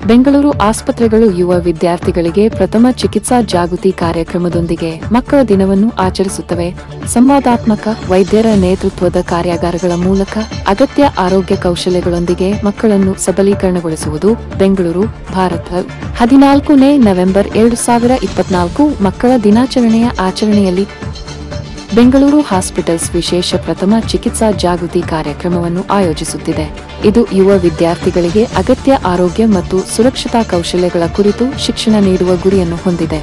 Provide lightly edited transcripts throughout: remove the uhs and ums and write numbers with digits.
ಬೆಂಗಳೂರು ಆಸ್ಪತ್ರೆಗಳು ಯುವ ವಿದ್ಯಾರ್ಥಿಗಳಿಗೆ ಪ್ರಥಮ ಚಿಕಿತ್ಸಾ ಜಾಗೃತಿ ಕಾರ್ಯಕ್ರಮದೊಂದಿಗೆ ಮಕ್ಕಳ ದಿನವನ್ನು ಆಚರಿಸುತ್ತವೆ. ಸಂವಾದಾತ್ಮಕ ವೈದ್ಯರ ನೇತೃತ್ವದ ಕಾರ್ಯಾಗಾರಗಳ ಮೂಲಕ ಅಗತ್ಯ ಆರೋಗ್ಯ ಕೌಶಲ್ಯಗಳೊಂದಿಗೆ ಮಕ್ಕಳನ್ನು ಸಬಲೀಕರಣಗೊಳಿಸುವುದು. ಬೆಂಗಳೂರು ಭಾರತ 14ನೇ ನವೆಂಬರ್ 2024 ಮಕ್ಕಳ ದಿನಾಚರಣೆಯ ಆಚರಣೆಯಲ್ಲಿ ಬೆಂಗಳೂರು ಹಾಸ್ಪಿಟಲ್ಸ್ ವಿಶೇಷ ಪ್ರಥಮ ಚಿಕಿತ್ಸಾ ಜಾಗೃತಿ ಕಾರ್ಯಕ್ರಮವನ್ನು ಆಯೋಜಿಸುತ್ತಿದೆ. ಇದು ಯುವ ವಿದ್ಯಾರ್ಥಿಗಳಿಗೆ ಅಗತ್ಯ ಆರೋಗ್ಯ ಮತ್ತು ಸುರಕ್ಷತಾ ಕೌಶಲ್ಯಗಳ ಕುರಿತು ಶಿಕ್ಷಣ ನೀಡುವ ಗುರಿಯನ್ನು ಹೊಂದಿದೆ.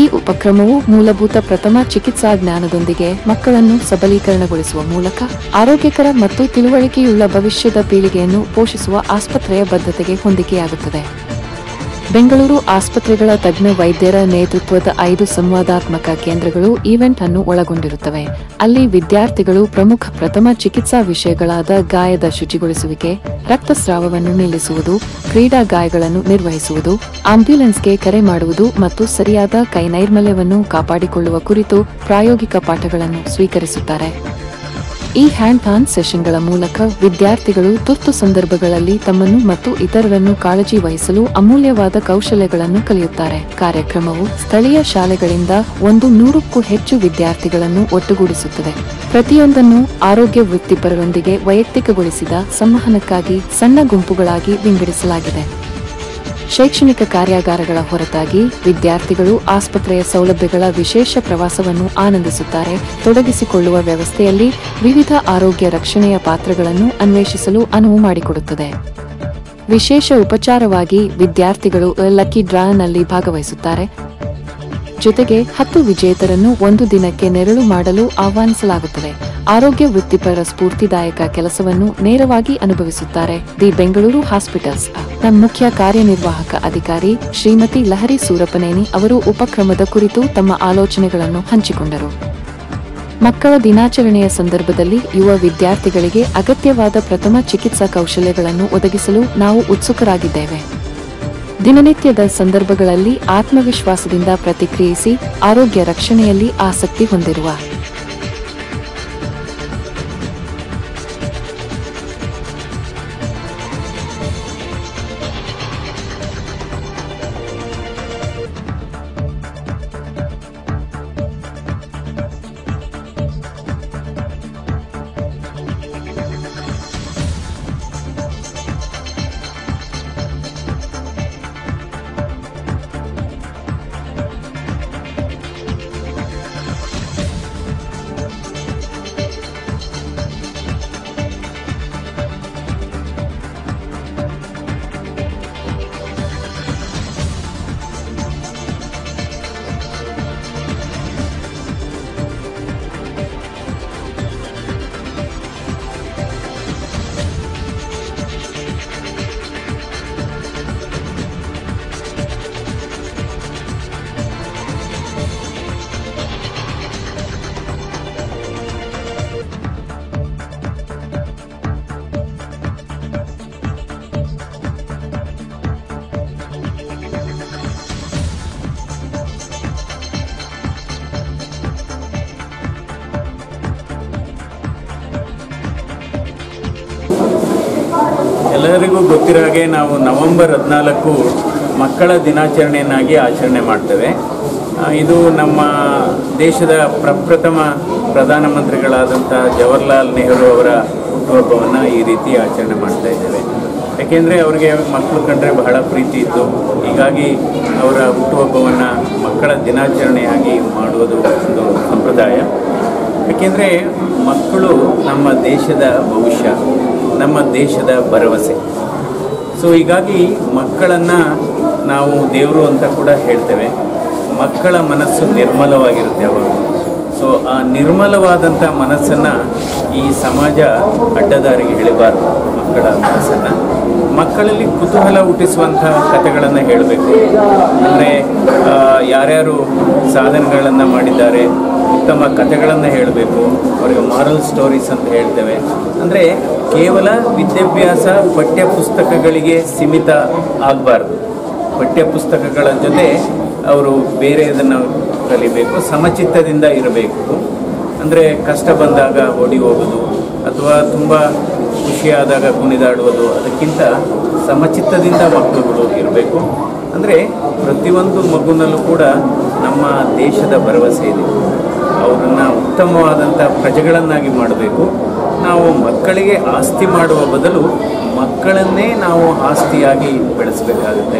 ಈ ಉಪಕ್ರಮವು ಮೂಲಭೂತ ಪ್ರಥಮ ಚಿಕಿತ್ಸಾ ಜ್ಞಾನದೊಂದಿಗೆ ಮಕ್ಕಳನ್ನು ಸಬಲೀಕರಣಗೊಳಿಸುವ ಮೂಲಕ ಆರೋಗ್ಯಕರ ಮತ್ತು ತಿಳುವಳಿಕೆಯುಳ್ಳ ಭವಿಷ್ಯದ ಪೀಳಿಗೆಯನ್ನು ಪೋಷಿಸುವ ಆಸ್ಪತ್ರೆಯ ಬದ್ಧತೆಗೆ ಹೊಂದಿಕೆಯಾಗುತ್ತದೆ. ಬೆಂಗಳೂರು ಆಸ್ಪತ್ರೆಗಳ ತಜ್ಞ ವೈದ್ಯರ ನೇತೃತ್ವದ 5 ಸಂವಾದಾತ್ಮಕ ಕೇಂದ್ರಗಳು ಈವೆಂಟ್ ಅನ್ನು ಒಳಗೊಂಡಿರುತ್ತವೆ. ಅಲ್ಲಿ ವಿದ್ಯಾರ್ಥಿಗಳು ಪ್ರಮುಖ ಪ್ರಥಮ ಚಿಕಿತ್ಸಾ ವಿಷಯಗಳಾದ ಗಾಯದ ಶುಚಿಗೊಳಿಸುವಿಕೆ, ರಕ್ತಸ್ರಾವವನ್ನು ನಿಲ್ಲಿಸುವುದು, ಕ್ರೀಡಾ ಗಾಯಗಳನ್ನು ನಿರ್ವಹಿಸುವುದು, ಆಂಬ್ಯುಲೆನ್ಸ್ಗೆ ಕರೆ ಮಾಡುವುದು ಮತ್ತು ಸರಿಯಾದ ಕೈನೈರ್ಮಲ್ಯವನ್ನು ಕಾಪಾಡಿಕೊಳ್ಳುವ ಕುರಿತು ಪ್ರಾಯೋಗಿಕ ಪಾಠಗಳನ್ನು ಸ್ವೀಕರಿಸುತ್ತಾರೆ. ಈ ಹ್ಯಾಂಡ್ ಆನ್ ಸೆಷನ್ಗಳ ಮೂಲಕ ವಿದ್ಯಾರ್ಥಿಗಳು ತುರ್ತು ಸಂದರ್ಭಗಳಲ್ಲಿ ತಮ್ಮನ್ನು ಮತ್ತು ಇತರರನ್ನು ಕಾಳಜಿ ವಹಿಸಲು ಅಮೂಲ್ಯವಾದ ಕೌಶಲ್ಯಗಳನ್ನು ಕಲಿಯುತ್ತಾರೆ. ಕಾರ್ಯಕ್ರಮವು ಸ್ಥಳೀಯ ಶಾಲೆಗಳಿಂದ 100ಕ್ಕೂ ಹೆಚ್ಚು ವಿದ್ಯಾರ್ಥಿಗಳನ್ನು ಒಟ್ಟುಗೂಡಿಸುತ್ತದೆ. ಪ್ರತಿಯೊಂದನ್ನು ಆರೋಗ್ಯ ವೃತ್ತಿಪರರೊಂದಿಗೆ ವೈಯಕ್ತಿಕಗೊಳಿಸಿದ ಸಂವಹನಕ್ಕಾಗಿ ಸಣ್ಣ ಗುಂಪುಗಳಾಗಿ ವಿಂಗಡಿಸಲಾಗಿದೆ. ಶೈಕ್ಷಣಿಕ ಕಾರ್ಯಾಗಾರಗಳ ಹೊರತಾಗಿ ವಿದ್ಯಾರ್ಥಿಗಳು ಆಸ್ಪತ್ರೆಯ ಸೌಲಭ್ಯಗಳ ವಿಶೇಷ ಪ್ರವಾಸವನ್ನು ಆನಂದಿಸುತ್ತಾರೆ. ತೊಡಗಿಸಿಕೊಳ್ಳುವ ವ್ಯವಸ್ಥೆಯಲ್ಲಿ ವಿವಿಧ ಆರೋಗ್ಯ ರಕ್ಷಣೆಯ ಪಾತ್ರಗಳನ್ನು ಅನ್ವೇಷಿಸಲು ಅನುವು ಮಾಡಿಕೊಡುತ್ತದೆ. ವಿಶೇಷ ಉಪಚಾರವಾಗಿ ವಿದ್ಯಾರ್ಥಿಗಳು ಲಕ್ಕಿ ಡ್ರಾನಲ್ಲಿ ಭಾಗವಹಿಸುತ್ತಾರೆ. ಜೊತೆಗೆ 10 ವಿಜೇತರನ್ನು ಒಂದು ದಿನಕ್ಕೆ ನೆರಳು ಮಾಡಲು ಆಹ್ವಾನಿಸಲಾಗುತ್ತದೆ. ಆರೋಗ್ಯ ವೃತ್ತಿಪರರ ಸ್ಫೂರ್ತಿದಾಯಕ ಕೆಲಸವನ್ನು ನೇರವಾಗಿ ಅನುಭವಿಸುತ್ತಾರೆ. ದಿ ಬೆಂಗಳೂರು ಹಾಸ್ಪಿಟಲ್ಸ್ ನ ಮುಖ್ಯ ಕಾರ್ಯನಿರ್ವಾಹಕ ಅಧಿಕಾರಿ ಶ್ರೀಮತಿ ಲಹರಿ ಸೂರಪನೇನಿ ಅವರು ಉಪಕ್ರಮದ ಕುರಿತು ತಮ್ಮ ಆಲೋಚನೆಗಳನ್ನು ಹಂಚಿಕೊಂಡರು. ಮಕ್ಕಳ ದಿನಾಚರಣೆಯ ಸಂದರ್ಭದಲ್ಲಿ ಯುವ ವಿದ್ಯಾರ್ಥಿಗಳಿಗೆ ಅಗತ್ಯವಾದ ಪ್ರಥಮ ಚಿಕಿತ್ಸಾ ಕೌಶಲ್ಯಗಳನ್ನು ಒದಗಿಸಲು ನಾವು ಉತ್ಸುಕರಾಗಿದ್ದೇವೆ. ದಿನನಿತ್ಯದ ಸಂದರ್ಭಗಳಲ್ಲಿ ಆತ್ಮವಿಶ್ವಾಸದಿಂದ ಪ್ರತಿಕ್ರಿಯಿಸಿ ಆರೋಗ್ಯ ರಕ್ಷಣೆಯಲ್ಲಿ ಆಸಕ್ತಿ ಹೊಂದಿರುವ ಎಲ್ಲರಿಗೂ ಗೊತ್ತಿರೋ ಹಾಗೆ ನಾವು ನವೆಂಬರ್ 14 ಮಕ್ಕಳ ದಿನಾಚರಣೆಯನ್ನಾಗಿ ಆಚರಣೆ ಮಾಡ್ತೇವೆ. ಇದು ನಮ್ಮ ದೇಶದ ಪ್ರಪ್ರಥಮ ಪ್ರಧಾನಮಂತ್ರಿಗಳಾದಂಥ ಜವಾಹರ್ಲಾಲ್ ನೆಹರು ಅವರ ಹುಟ್ಟುಹಬ್ಬವನ್ನು ಈ ರೀತಿ ಆಚರಣೆ ಮಾಡ್ತಾ ಇದ್ದೇವೆ. ಯಾಕೆಂದರೆ ಅವರಿಗೆ ಮಕ್ಕಳು ಕಂಡ್ರೆ ಬಹಳ ಪ್ರೀತಿ ಇತ್ತು. ಹೀಗಾಗಿ ಅವರ ಹುಟ್ಟುಹಬ್ಬವನ್ನು ಮಕ್ಕಳ ದಿನಾಚರಣೆಯಾಗಿ ಮಾಡುವುದು ಒಂದು ಸಂಪ್ರದಾಯ. ಏಕೆಂದರೆ ಮಕ್ಕಳು ನಮ್ಮ ದೇಶದ ಭವಿಷ್ಯ, ನಮ್ಮ ದೇಶದ ಭರವಸೆ. ಸೊ ಹೀಗಾಗಿ ಮಕ್ಕಳನ್ನು ನಾವು ದೇವರು ಅಂತ ಕೂಡ ಹೇಳ್ತೇವೆ. ಮಕ್ಕಳ ಮನಸ್ಸು ನಿರ್ಮಲವಾಗಿರುತ್ತೆ ಅವರು. ಸೊ ಆ ನಿರ್ಮಲವಾದಂಥ ಮನಸ್ಸನ್ನು ಈ ಸಮಾಜ ಅಡ್ಡದಾರಿಗೆ ಎಳೆಬಾರದು. ಮಕ್ಕಳ ಮನಸ್ಸನ್ನು ಮಕ್ಕಳಲ್ಲಿ ಕುತೂಹಲ ಹುಟ್ಟಿಸುವಂಥ ಕಥೆಗಳನ್ನು ಹೇಳಬೇಕು. ಅಂದರೆ ಯಾರ್ಯಾರು ಸಾಧನೆಗಳನ್ನು ಮಾಡಿದ್ದಾರೆ, ಉತ್ತಮ ಕಥೆಗಳನ್ನು ಹೇಳಬೇಕು. ಅವರಿಗೆ ಮಾರಲ್ ಸ್ಟೋರೀಸ್ ಅಂತ ಹೇಳ್ತೇವೆ. ಅಂದರೆ ಕೇವಲ ವಿದ್ಯಾಭ್ಯಾಸ ಪಠ್ಯಪುಸ್ತಕಗಳಿಗೆ ಸೀಮಿತ ಆಗಬಾರ್ದು. ಪಠ್ಯಪುಸ್ತಕಗಳ ಜೊತೆ ಅವರು ಬೇರೆ ಇದನ್ನು ಕಲಿಬೇಕು, ಸಮಚಿತ್ತದಿಂದ ಇರಬೇಕು. ಅಂದರೆ ಕಷ್ಟ ಬಂದಾಗ ಓಡಿ ಹೋಗೋದು ಅಥವಾ ತುಂಬ ಖುಷಿಯಾದಾಗ ಕುಣಿದಾಡುವುದು, ಅದಕ್ಕಿಂತ ಸಮಚಿತ್ತದಿಂದ ಮಕ್ಕಳುಗಳು ಇರಬೇಕು. ಅಂದರೆ ಪ್ರತಿಯೊಂದು ಮಗುನಲ್ಲೂ ಕೂಡ ನಮ್ಮ ದೇಶದ ಭರವಸೆ ಇದೆ. ಅವರನ್ನು ಉತ್ತಮವಾದಂಥ ಪ್ರಜೆಗಳನ್ನಾಗಿ ಮಾಡಬೇಕು. ನಾವು ಮಕ್ಕಳಿಗೆ ಆಸ್ತಿ ಮಾಡುವ ಬದಲು ಮಕ್ಕಳನ್ನೇ ನಾವು ಆಸ್ತಿಯಾಗಿ ಬೆಳೆಸಬೇಕಾಗುತ್ತೆ.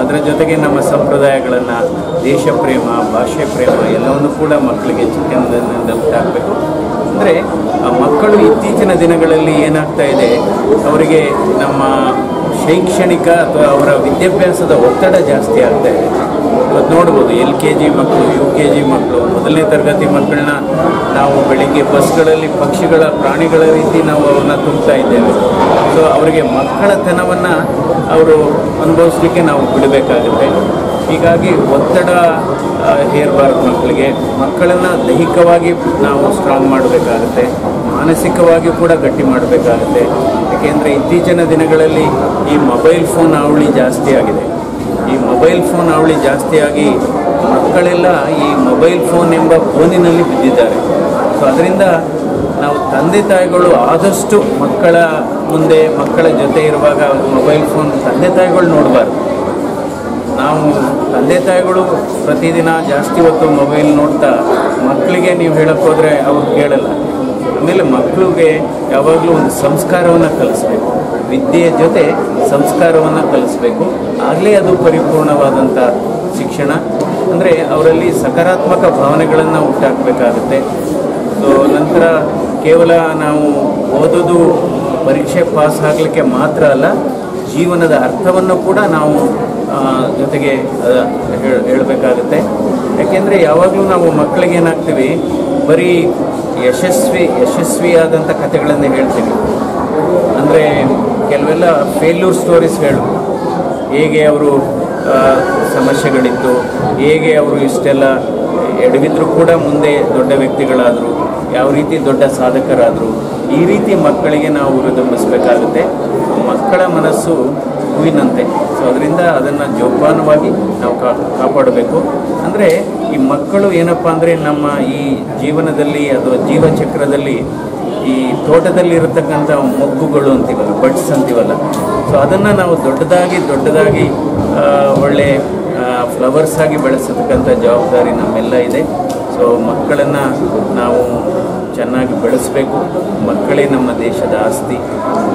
ಅದರ ಜೊತೆಗೆ ನಮ್ಮ ಸಂಪ್ರದಾಯಗಳನ್ನು, ದೇಶ ಪ್ರೇಮ, ಭಾಷೆ ಪ್ರೇಮ ಎಲ್ಲವನ್ನು ಕೂಡ ಮಕ್ಕಳಿಗೆ ಚಿಕ್ಕಂದಿನಿಂದ ಉಂಟಾಗಬೇಕು. ಅಂದರೆ ಮಕ್ಕಳು ಇತ್ತೀಚಿನ ದಿನಗಳಲ್ಲಿ ಏನಾಗ್ತಾ ಇದೆ, ಅವರಿಗೆ ನಮ್ಮ ಶೈಕ್ಷಣಿಕ ಅಥವಾ ಅವರ ವಿದ್ಯಾಭ್ಯಾಸದ ಒತ್ತಡ ಜಾಸ್ತಿ ಆಗ್ತಾ ಇದೆ. ಇವತ್ತು ನೋಡ್ಬೋದು LKG ಮಕ್ಕಳು, UKG ಮಕ್ಕಳು, ಮೊದಲನೇ ತರಗತಿ ಮಕ್ಕಳನ್ನ ನಾವು ಬೆಳಿಗ್ಗೆ ಬಸ್ಗಳಲ್ಲಿ ಪಕ್ಷಿಗಳ, ಪ್ರಾಣಿಗಳ ರೀತಿ ನಾವು ಅವ್ರನ್ನ ತುಂಬ್ತಾ ಇದ್ದೇವೆ. ಸೊ ಅವರಿಗೆ ಮಕ್ಕಳತನವನ್ನು ಅವರು ಅನುಭವಿಸ್ಲಿಕ್ಕೆ ನಾವು ಬಿಡಬೇಕಾಗುತ್ತೆ. ಹೀಗಾಗಿ ಒತ್ತಡ ಹೇರಬಾರ್ದು ಮಕ್ಕಳಿಗೆ. ಮಕ್ಕಳನ್ನು ದೈಹಿಕವಾಗಿ ನಾವು ಸ್ಟ್ರಾಂಗ್ ಮಾಡಬೇಕಾಗುತ್ತೆ, ಮಾನಸಿಕವಾಗಿ ಕೂಡ ಗಟ್ಟಿ ಮಾಡಬೇಕಾಗುತ್ತೆ. ಏಕೆಂದರೆ ಇತ್ತೀಚಿನ ದಿನಗಳಲ್ಲಿ ಈ ಮೊಬೈಲ್ ಫೋನ್ ಹಾವಳಿ ಜಾಸ್ತಿ ಆಗಿದೆ. ಈ ಮೊಬೈಲ್ ಫೋನ್ ಹಾವಳಿ ಜಾಸ್ತಿಯಾಗಿ ಮಕ್ಕಳೆಲ್ಲ ಈ ಮೊಬೈಲ್ ಫೋನ್ ಎಂಬ ಫೋನಿನಲ್ಲಿ ಬಿದ್ದಿದ್ದಾರೆ. ಸೊ ಅದರಿಂದ ನಾವು ತಂದೆ ತಾಯಿಗಳು ಆದಷ್ಟು ಮಕ್ಕಳ ಮುಂದೆ, ಮಕ್ಕಳ ಜೊತೆ ಇರುವಾಗ ಮೊಬೈಲ್ ಫೋನ್ ತಂದೆ ತಾಯಿಗಳು ನೋಡಬಾರ್ದು. ನಾವು ತಂದೆ ತಾಯಿಗಳು ಪ್ರತಿದಿನ ಜಾಸ್ತಿ ಹೊತ್ತು ಮೊಬೈಲ್ ನೋಡ್ತಾ ಮಕ್ಕಳಿಗೆ ನೀವು ಹೇಳಕ್ಕೆ ಹೋದರೆ ಅವ್ರು ಕೇಳಲ್ಲ. ಆಮೇಲೆ ಮಕ್ಕಳಿಗೆ ಯಾವಾಗಲೂ ಒಂದು ಸಂಸ್ಕಾರವನ್ನು ಕಲಿಸ್ಬೇಕು. ವಿದ್ಯೆಯ ಜೊತೆ ಸಂಸ್ಕಾರವನ್ನು ಕಲಿಸ್ಬೇಕು. ಆಗಲೇ ಅದು ಪರಿಪೂರ್ಣವಾದಂಥ ಶಿಕ್ಷಣ. ಅಂದರೆ ಅವರಲ್ಲಿ ಸಕಾರಾತ್ಮಕ ಭಾವನೆಗಳನ್ನು ಹುಟ್ಟಾಕಬೇಕಾಗುತ್ತೆ. ಸೊ ನಂತರ ಕೇವಲ ನಾವು ಓದೋದು, ಪರೀಕ್ಷೆ ಪಾಸ್ ಆಗಲಿಕ್ಕೆ ಮಾತ್ರ ಅಲ್ಲ, ಜೀವನದ ಅರ್ಥವನ್ನು ಕೂಡ ನಾವು ಜೊತೆಗೆ ಹೇಳಬೇಕಾಗುತ್ತೆ. ಯಾಕೆಂದರೆ ಯಾವಾಗಲೂ ನಾವು ಮಕ್ಕಳಿಗೆ ಏನಾಗ್ತೀವಿ, ಬರೀ ಯಶಸ್ವಿಯಾದಂಥ ಕಥೆಗಳನ್ನೇ ಹೇಳ್ತೀವಿ. ಅಂದರೆ ಕೆಲವೆಲ್ಲ ಫೇಲ್ಯೂರ್ ಸ್ಟೋರೀಸ್ ಹೇಳು, ಹೇಗೆ ಅವರು ಸಮಸ್ಯೆಗಳಿತ್ತು, ಹೇಗೆ ಅವರು ಇಷ್ಟೆಲ್ಲ ಎಡವಿದ್ರು ಕೂಡ ಮುಂದೆ ದೊಡ್ಡ ವ್ಯಕ್ತಿಗಳಾದರು, ಯಾವ ರೀತಿ ದೊಡ್ಡ ಸಾಧಕರಾದರು, ಈ ರೀತಿ ಮಕ್ಕಳಿಗೆ ನಾವು ಹುರಿದುಂಬಿಸಬೇಕಾಗುತ್ತೆ. ಮಕ್ಕಳ ಮನಸ್ಸು ಹೂವಿನಂತೆ. ಸೊ ಅದರಿಂದ ಅದನ್ನು ಜೋಪಾನವಾಗಿ ನಾವು ಕಾಪಾಡಬೇಕು. ಅಂದರೆ ಈ ಮಕ್ಕಳು ಏನಪ್ಪ ಅಂದರೆ ನಮ್ಮ ಈ ಜೀವನದಲ್ಲಿ ಅಥವಾ ಜೀವಚಕ್ರದಲ್ಲಿ ಈ ತೋಟದಲ್ಲಿ ಇರತಕ್ಕಂಥ ಮೊಗ್ಗುಗಳು ಅಂತೀವಲ್ಲ, ಬಡ್ಸ್ ಅಂತೀವಲ್ಲ, ಸೊ ಅದನ್ನು ನಾವು ದೊಡ್ಡದಾಗಿ ಒಳ್ಳೆ ಫ್ಲವರ್ಸ್ ಆಗಿ ಬೆಳೆಸತಕ್ಕಂಥ ಜವಾಬ್ದಾರಿ ನಮ್ಮೆಲ್ಲ ಇದೆ. ಸೊ ಮಕ್ಕಳನ್ನು ನಾವು ಚೆನ್ನಾಗಿ ಬೆಳೆಸಬೇಕು. ಮಕ್ಕಳೇ ನಮ್ಮ ದೇಶದ ಆಸ್ತಿ.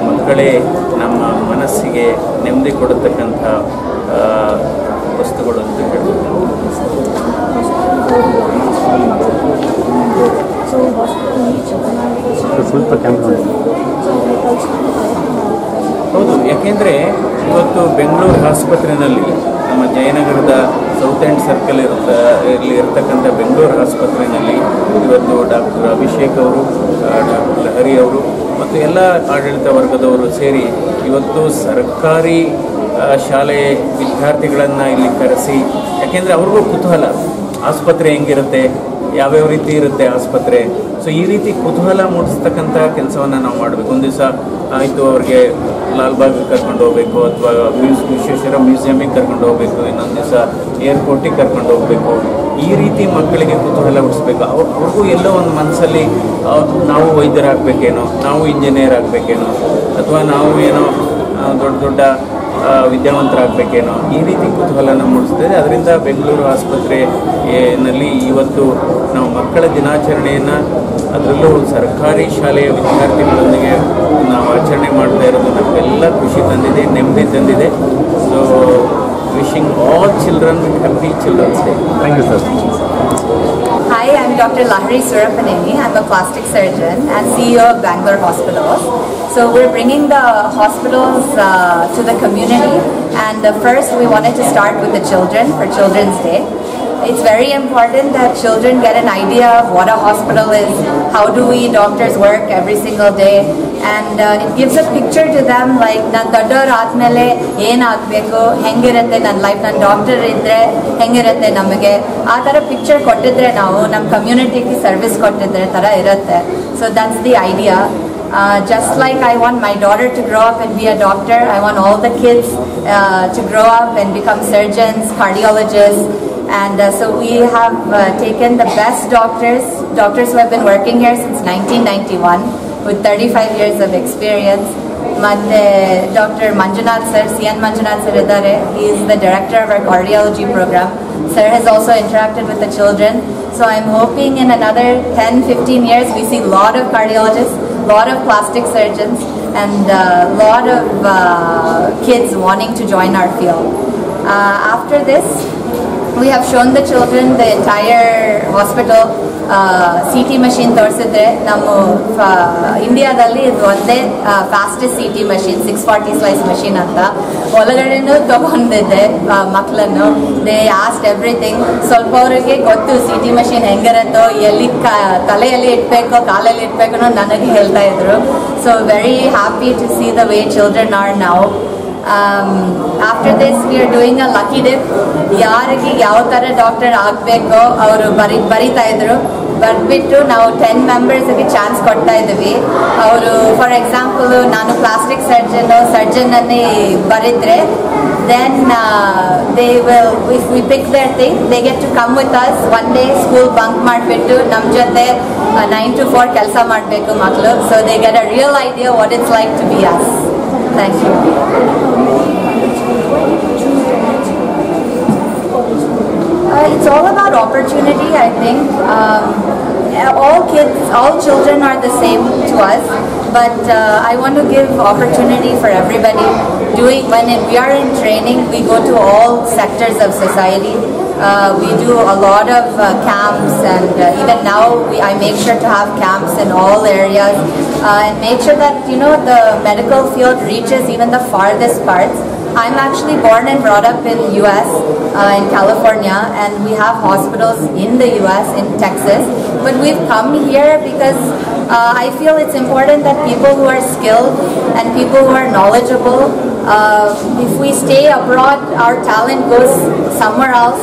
ಮಕ್ಕಳೇ ನಮ್ಮ ಮನಸ್ಸಿಗೆ ನೆಮ್ಮದಿ ಕೊಡತಕ್ಕಂಥ ವಸ್ತುಗಳು ಅಂತ ಹೇಳ್ಬೋದು. ಹೌದು, ಯಾಕೆಂದರೆ ಇವತ್ತು ಬೆಂಗಳೂರು ಆಸ್ಪತ್ರೆಯಲ್ಲಿ, ನಮ್ಮ ಜಯನಗರದ ಸೌತ್ ಎಂಡ್ ಸರ್ಕಲ್ ಇರತಕ್ಕಂಥ ಬೆಂಗಳೂರು ಆಸ್ಪತ್ರೆಯಲ್ಲಿ ಇವತ್ತು ಡಾಕ್ಟರ್ ಅಭಿಷೇಕ್ ಅವರು, ಡಾಕ್ಟರ್ ಲಹರಿ ಅವರು ಮತ್ತು ಎಲ್ಲ ಆಡಳಿತ ವರ್ಗದವರು ಸೇರಿ ಇವತ್ತು ಸರ್ಕಾರಿ ಶಾಲೆ ವಿದ್ಯಾರ್ಥಿಗಳನ್ನು ಇಲ್ಲಿ ಕರೆಸಿ, ಯಾಕೆಂದರೆ ಅವ್ರಿಗೂ ಕುತೂಹಲ, ಆಸ್ಪತ್ರೆ ಹೆಂಗಿರುತ್ತೆ, ಯಾವ್ಯಾವ ರೀತಿ ಇರುತ್ತೆ ಆಸ್ಪತ್ರೆ. ಸೊ ಈ ರೀತಿ ಕುತೂಹಲ ಮೂಡಿಸ್ತಕ್ಕಂಥ ಕೆಲಸವನ್ನು ನಾವು ಮಾಡಬೇಕು. ಒಂದು ದಿವಸ ಆಯಿತು ಅವ್ರಿಗೆ ಲಾಲ್ಬಾಗ್ಗೆ ಕರ್ಕೊಂಡು ಹೋಗಬೇಕು, ಅಥವಾ ವಿಶ್ವೇಶ್ವರ ಮ್ಯೂಸಿಯಮಿಗೆ ಕರ್ಕೊಂಡು ಹೋಗಬೇಕು, ಇನ್ನೊಂದು ದಿವಸ ಏರ್ಪೋರ್ಟಿಗೆ ಕರ್ಕೊಂಡು ಹೋಗಬೇಕು. ಈ ರೀತಿ ಮಕ್ಕಳಿಗೆ ಕುತೂಹಲ ಹುಟ್ಟಿಸ್ಬೇಕು. ಅವ್ರಿಗೂ ಎಲ್ಲೋ ಒಂದು ಮನಸ್ಸಲ್ಲಿ ನಾವು ವೈದ್ಯರಾಗಬೇಕೇನೋ, ನಾವು ಇಂಜಿನಿಯರ್ ಆಗಬೇಕೇನೋ, ಅಥವಾ ನಾವು ಏನೋ ದೊಡ್ಡ ವಿದ್ಯಾವಂತರಾಗಬೇಕೇನೋ, ಈ ರೀತಿ ಕುತೂಹಲನ ಮೂಡಿಸ್ತದೆ. ಅದರಿಂದ ಬೆಂಗಳೂರು ಆಸ್ಪತ್ರೆಯಲ್ಲಿ ಇವತ್ತು ನಾವು ಮಕ್ಕಳ ದಿನಾಚರಣೆಯನ್ನು, ಅದರಲ್ಲೂ ಸರ್ಕಾರಿ ಶಾಲೆಯ ವಿದ್ಯಾರ್ಥಿಗಳೊಂದಿಗೆ ನಾವು ಆಚರಣೆ ಮಾಡ್ತಾ ಇರೋದು ನಮಗೆಲ್ಲ ಖುಷಿ ತಂದಿದೆ, ನೆಮ್ಮದಿ ತಂದಿದೆ. So wishing all children happy children's day. Thank you sir. Hi, I'm Dr. Lahari Surapaneni. I'm a plastic surgeon and CEO of Bangalore Hospitals. So we're bringing the hospitals to the community, and first we wanted to start with the children for Children's Day. It's very important that children get an idea of what a hospital is, how do we doctors work every single day, and it gives a picture to them like nan doddor aadmele ಏನು ಆಗಬೇಕು, ಹೆಂಗಿರುತ್ತೆ ನನ್ನ life, ನನ್ನ doctor ಇದ್ದರೆ ಹೆಂಗಿರುತ್ತೆ ನಮಗೆ, ಆ ಥರ ಪಿಕ್ಚರ್ ಕೊಟ್ಟಿದ್ರೆ ನಾವು ನಮ್ಮ ಕಮ್ಯುನಿಟಿಗೆ ಸರ್ವಿಸ್ ಕೊಟ್ಟಿದ್ರೆ ಥರ ಇರುತ್ತೆ. So that's the idea. Just like I want my daughter to grow up and be a doctor, I want all the kids to grow up and become surgeons, cardiologists. And so we have taken the best doctors who have been working here since 1991. with 35 years of experience. Matte Dr. Manjunath sir, CN Manjunath sir idare. He is the director of our cardiology program. Sir has also interacted with the children. So I'm hoping in another 10-15 years we see a lot of cardiologists, a lot of plastic surgeons, and a lot of kids wanting to join our field. After this, we have shown the children the entire hospital. CT machine ತೋರಿಸಿದ್ರೆ ನಮ್ಮ ಇಂಡಿಯಾದಲ್ಲಿ ಇದು ಒಂದೇ fastest CT machine 640 slice machine ಅಂತ. ಒಳಗಡೆನೂ ತಗೊಂಡಿದ್ದೆ ಮಕ್ಕಳನ್ನು. They asked everything. ಸ್ವಲ್ಪ ಅವರಿಗೆ ಗೊತ್ತು CT machine ಹೆಂಗಿರುತ್ತೋ, ಎಲ್ಲಿ ತಲೆಯಲ್ಲಿ ಇಟ್ಬೇಕೋ ಕಾಲಲ್ಲಿ ಇಟ್ಬೇಕು ಅನ್ನೋ ನನಗೆ ಹೇಳ್ತಾ ಇದ್ರು. So very happy to see the way children are now. After this we are doing a lucky dip. ಯಾರಿಗೆ ಯಾವ ಥರ ಡಾಕ್ಟರ್ ಆಗಬೇಕೋ ಅವರು ಬರೀತಾ ಇದ್ರು. ಬರೆದ್ಬಿಟ್ಟು ನಾವು 10 ಮೆಂಬರ್ಸ್ಗೆ ಚಾನ್ಸ್ ಕೊಡ್ತಾ ಇದ್ದೀವಿ. ಅವರು ಫಾರ್ ಎಕ್ಸಾಂಪಲ್ ನಾನು ಪ್ಲಾಸ್ಟಿಕ್ ಸರ್ಜನ್ನನ್ನೇ ಬರೆದ್ರೆ then they will, if we pick their thing, they get to come with us one day, school bunk ಮಾಡಿಬಿಟ್ಟು ನಮ್ಮ ಜೊತೆ 9 to 4 ಕೆಲಸ ಮಾಡಬೇಕು ಮಕ್ಕಳು. So they get a real idea what it's like to be us. Thank you. It's all about opportunity, I think. All children are the same to us, but I want to give opportunity for everybody. When we are in training, we go to all sectors of society. We do a lot of camps, and even now I make sure to have camps in all areas and make sure that the medical field reaches even the farthest parts. I'm actually born and brought up in US, in California, and we have hospitals in the US, in Texas. But we've come here because I feel it's important that people who are skilled and people who are knowledgeable, if we stay abroad, our talent goes somewhere else.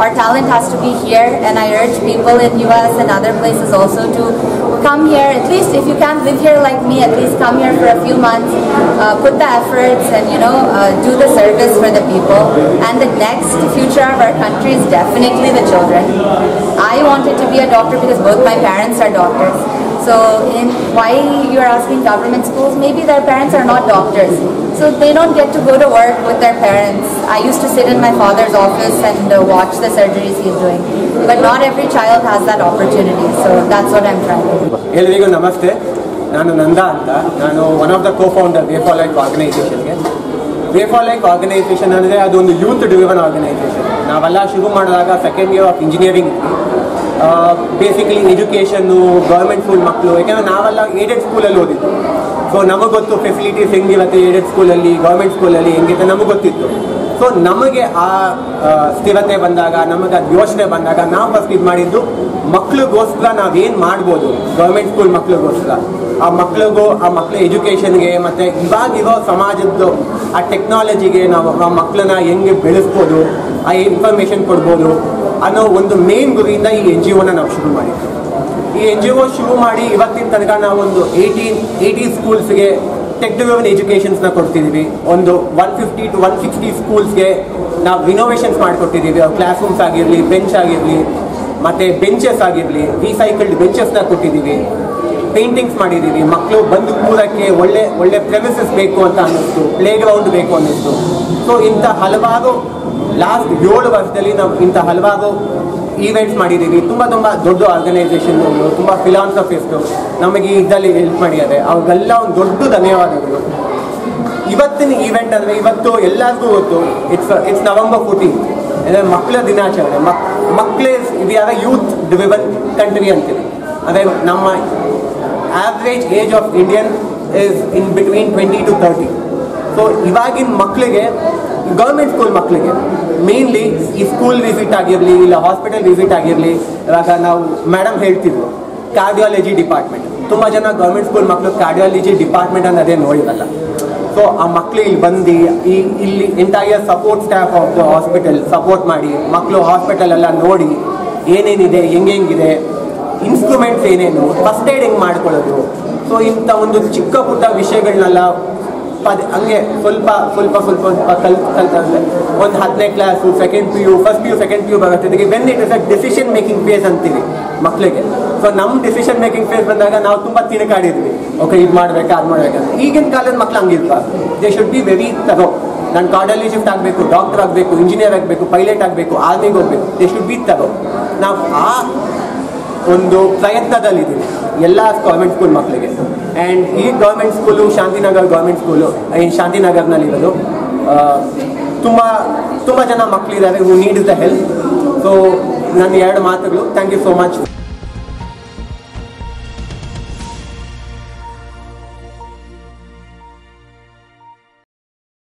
Our talent has to be here, and I urge people in US and other places also to come here. At least if you can't live here like me, at least come here for a few months, put the efforts, and do the service for the people. And the next future of our country is definitely the children. I wanted to be a doctor because both my parents are doctors. So why you're asking government schools? Maybe their parents are not doctors, so they don't get to go to work with their parents. I used to sit in my father's office and watch the surgeries he's doing, but not every child has that opportunity. So that's what I'm trying to do. Hello, namaste. ನಾನು ನಂದಾ ಅಂತ. ನಾನು one of the cofounder Way for Life ಆರ್ಗನೈಸೇಷನ್ಗೆ. Way for Life organisation ಅಂದರೆ ಅದೊಂದು youth driven organisation. ನಾವೆಲ್ಲ ಶುರು ಮಾಡಿದಾಗ second year of engineering. Basically ಎಜುಕೇಷನ್ನು, ಗೌರ್ಮೆಂಟ್ ಸ್ಕೂಲ್ ಮಕ್ಕಳು, ಯಾಕೆಂದರೆ ನಾವೆಲ್ಲ ಏಡೆಡ್ ಸ್ಕೂಲಲ್ಲಿ ಓದಿದ್ದು. ಸೊ ನಮಗೆ ಗೊತ್ತು ಫೆಸಿಲಿಟೀಸ್ ಹೆಂಗಿರುತ್ತೆ ಏಡೆಡ್ ಸ್ಕೂಲಲ್ಲಿ, ಗೌರ್ಮೆಂಟ್ ಸ್ಕೂಲಲ್ಲಿ ಹೆಂಗಿರುತ್ತೆ ನಮಗೆ ಗೊತ್ತಿತ್ತು. ಸೊ ನಮಗೆ ಆ ಸ್ಥಿರತೆ ಬಂದಾಗ, ನಮಗೆ ಅದು ಯೋಚನೆ ಬಂದಾಗ ನಾವು ಫಸ್ಟ್ ಇದು ಮಾಡಿದ್ದು ಮಕ್ಳಿಗೋಸ್ಕರ ನಾವೇನು ಮಾಡ್ಬೋದು ಗೌರ್ಮೆಂಟ್ ಸ್ಕೂಲ್ ಮಕ್ಳಿಗೋಸ್ಕರ. ಆ ಮಕ್ಕಳ ಎಜುಕೇಷನ್ಗೆ ಮತ್ತು ಇವಾಗಿರೋ ಸಮಾಜದ್ದು ಆ ಟೆಕ್ನಾಲಜಿಗೆ ನಾವು ಆ ಮಕ್ಕಳನ್ನ ಹೆಂಗೆ ಬೆಳೆಸ್ಬೋದು, ಆ ಇನ್ಫಾರ್ಮೇಷನ್ ಕೊಡ್ಬೋದು ಅನ್ನೋ ಒಂದು ಮೇನ್ ಗುರಿಯಿಂದ ಈ NGOನ ನಾವು ಶುರು ಮಾಡಿದ್ವಿ. ಈ NGO ಶುರು ಮಾಡಿ ಇವತ್ತಿನ ತನಕ ನಾವು ಒಂದು 80 ಸ್ಕೂಲ್ಸ್ಗೆ ಟೆಕ್ ಡ್ರಿವನ್ ಎಜುಕೇಷನ್ಸ್ನ ಕೊಡ್ತಿದ್ದೀವಿ. ಒಂದು 150 to 160 ಸ್ಕೂಲ್ಸ್ಗೆ ನಾವು ರಿನೋವೇಷನ್ಸ್ ಮಾಡಿಕೊಟ್ಟಿದ್ದೀವಿ. ಕ್ಲಾಸ್ ರೂಮ್ಸ್ ಆಗಿರಲಿ, ಬೆಂಚ್ ಆಗಿರಲಿ, ಮತ್ತು ಬೆಂಚಸ್ ಆಗಿರಲಿ, ರೀಸೈಕಲ್ಡ್ ಬೆಂಚಸ್ನ ಕೊಟ್ಟಿದ್ದೀವಿ. ಪೇಂಟಿಂಗ್ಸ್ ಮಾಡಿದ್ದೀವಿ. ಮಕ್ಕಳು ಬಂದು ಕೂರಕ್ಕೆ ಒಳ್ಳೆ ಪ್ರೆಮಿಸಸ್ ಬೇಕು ಅಂತ ಅನ್ನಿಸ್ತು, ಪ್ಲೇ ಗ್ರೌಂಡ್ ಬೇಕು ಅನ್ನಿಸ್ತು. ಸೊ ಇಂಥ ಹಲವಾರು ಲಾಸ್ಟ್ 7 ವರ್ಷದಲ್ಲಿ ನಾವು ಇಂಥ ಹಲವಾರು ಈವೆಂಟ್ಸ್ ಮಾಡಿದ್ದೀವಿ. ತುಂಬ ದೊಡ್ಡ ಆರ್ಗನೈಸೇಷನ್ಗಳು, ತುಂಬ ಫಿಲಾನ್ಸಫಿಸ್ಟು ನಮಗೆ ಇದರಲ್ಲಿ ಹೆಲ್ಪ್ ಮಾಡಿದ್ದಾರೆ. ಅವ್ರಿಗೆಲ್ಲ ಒಂದು ದೊಡ್ಡ ಧನ್ಯವಾದಗಳು. ಇವತ್ತಿನ ಈವೆಂಟ್ ಅಂದರೆ ಇವತ್ತು ಎಲ್ಲರಿಗೂ ಗೊತ್ತು, ಇಟ್ಸ್ ನವೆಂಬರ್ 14 ಅಂದರೆ ಮಕ್ಕಳ ದಿನಾಚರಣೆ. ಮಕ್ಕಳೇ ಇದ್ಯಾರ ಯೂತ್ ಡ್ರಿವನ್ ಕಂಟ್ರಿ ಅಂತೀವಿ. ಅಂದರೆ ನಮ್ಮ average age of Indian is in between 20 to 30. So ಇವಾಗಿನ ಮಕ್ಕಳಿಗೆ, ಗೌರ್ಮೆಂಟ್ ಸ್ಕೂಲ್ ಮಕ್ಕಳಿಗೆ ಮೇನ್ಲಿ ಈ ಸ್ಕೂಲ್ ವಿಸಿಟ್ ಆಗಿರಲಿ, ಇಲ್ಲ ಹಾಸ್ಪಿಟಲ್ ವಿಸಿಟ್ ಆಗಿರಲಿ, ಇವಾಗ ನಾವು ಮೇಡಮ್ ಹೇಳ್ತಿದ್ರು ಕಾರ್ಡಿಯಾಲಜಿ ಡಿಪಾರ್ಟ್ಮೆಂಟ್. ತುಂಬ ಜನ ಗೌರ್ಮೆಂಟ್ ಸ್ಕೂಲ್ ಮಕ್ಕಳು ಕಾರ್ಡಿಯಾಲಜಿ ಡಿಪಾರ್ಟ್ಮೆಂಟ್ ಅನ್ನೋದೇ ನೋಡಿರಲ್ಲ. ಸೊ ಆ ಮಕ್ಕಳು ಇಲ್ಲಿ ಬಂದು ಇಲ್ಲಿ entire support staff of the hospital support ಮಾಡಿ ಮಕ್ಕಳು ಹಾಸ್ಪಿಟಲ್ ಎಲ್ಲ ನೋಡಿ ಏನೇನಿದೆ, ಹೆಂಗಿದೆ, ಇನ್ಸ್ಟ್ರೂಮೆಂಟ್ಸ್ ಏನೇನು, ಫಸ್ಟ್ ಏಡ್ ಹೆಂಗೆ ಮಾಡ್ಕೊಳ್ಳೋದು. ಸೊ ಇಂಥ ಒಂದು ಚಿಕ್ಕ ಪುಟ್ಟ ವಿಷಯಗಳನ್ನೆಲ್ಲ ಹಂಗೆ ಸ್ವಲ್ಪ ಕಲ್ತಂದ್ರೆ ಒಂದು 10ನೇ class, second PU, first PU, second PU ಬರುತ್ತೆ. When it is a decision making phase ಅಂತೀವಿ ಮಕ್ಕಳಿಗೆ. ಸೊ ನಮ್ಮ ಡಿಸಿಷನ್ ಮೇಕಿಂಗ್ ಫೇಸ್ ಬಂದಾಗ ನಾವು ತುಂಬ ತಿರುಗಾಡಿದ್ವಿ. ಓಕೆ ಇದು ಮಾಡಬೇಕಾ ಅದು ಮಾಡಬೇಕಂತ. ಈಗಿನ ಕಾಲದ ಮಕ್ಳು ಹಂಗಿರ್ಬಾರ್ದು. ದೇ ಶುಡ್ ಬಿ ವೆರಿ ತಗೋ. ನಾನು ಕಾಡಲ್ಲಿ ಶಿಫ್ಟ್ ಆಗಬೇಕು, ಡಾಕ್ಟರ್ ಆಗಬೇಕು, ಇಂಜಿನಿಯರ್ ಆಗಬೇಕು, ಪೈಲಟ್ ಆಗಬೇಕು, ಆರ್ಮಿಗೆ ಹೋಗ್ಬೇಕು. ದೇ ಶುಡ್ ಬಿ ತಗೋ. ನಾವು ಆ ಒಂದು ಪ್ರಯತ್ನದಲ್ಲಿದ್ದೀವಿ ಎಲ್ಲ ಗೌರ್ಮೆಂಟ್ ಸ್ಕೂಲ್ ಮಕ್ಕಳಿಗೆ. ಆ್ಯಂಡ್ ಈ government school Shantinagar government school ಶಾಂತಿನಗರ್ನಲ್ಲಿರೋದು. ತುಂಬ ಜನ ಮಕ್ಕಳಿದ್ದಾರೆ who need the help. So ನನ್ನ 2 ಮಾತುಗಳು. Thank you so much.